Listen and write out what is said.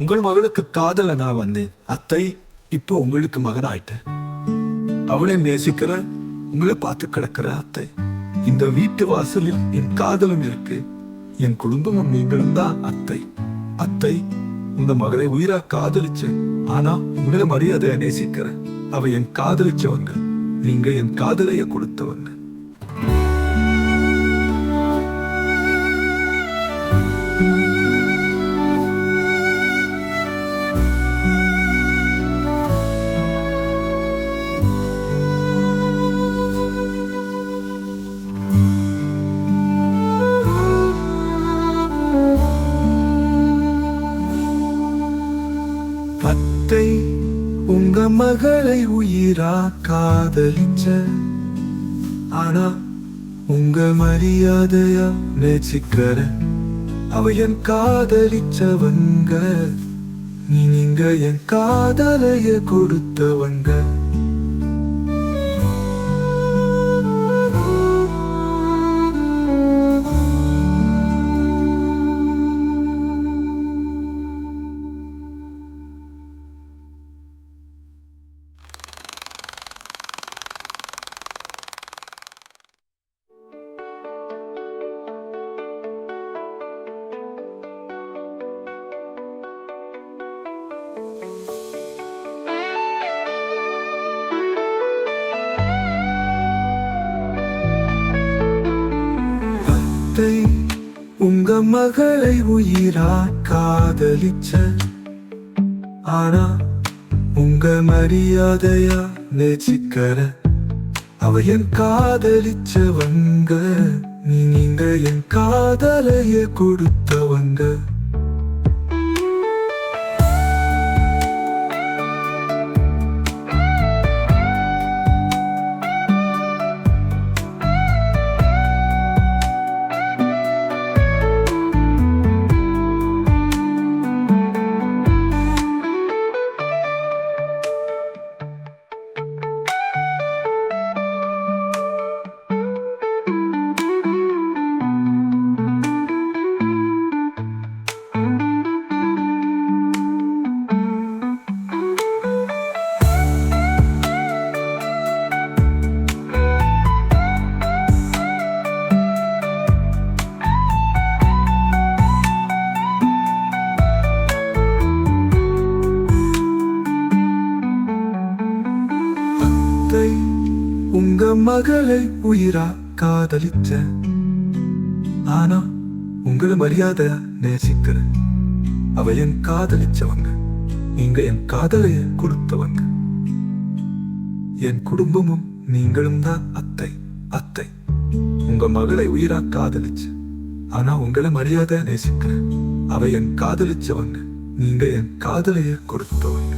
உங்கள் மகளுக்கு காதல நான் வந்தேன் அத்தை. இப்போ உங்களுக்கு மகன் ஆயிட்டேன். அவளை நேசிக்கிற உங்களை பார்த்து கிடக்கிற அத்தை. இந்த வீட்டு வாசலில் என் காதலும் இருக்கு, என் குடும்பமும் நீங்களும் தான் அத்தை. அத்தை, உங்க மகளை உயிரா காதலிச்சேன். ஆனா உங்களை மரியாதையா நேசிக்கிறேன். அவ என் காதலிச்சவங்க, நீங்க என் காதலைய கொடுத்தவங்க. அத்தை, உங்க மகளை உயிரா காதலிச்ச. ஆனா உங்க மரியாதையா நேசிக்கிற. அவ என் காதலிச்சவங்க, நீங்க என் காதலைய கொடுத்தவங்க. அத்தை, உங்க மகளை உயிரா காதலிச்ச. ஆனா உங்க மரியாதையா நேசிக்கிற. அவ என் காதலிச்சவங்க, நீங்க என் காதலைய கொடுத்தவங்க. உங்க மகளை உயிரா காதலிச்ச. ஆனா உங்களை மரியாதை நேசிக்கிற. அவ என் காதலிச்சவங்க, நீங்க என் காதலைய கொடுத்தவங்க. என் குடும்பமும் நீங்களும் தான் அத்தை. அத்தை, உங்க மகளை உயிரா காதலிச்ச. ஆனா உங்களை மரியாதை நேசிக்கிற. அவ என் காதலிச்சவங்க, நீங்க என் காதலைய கொடுத்தவங்க.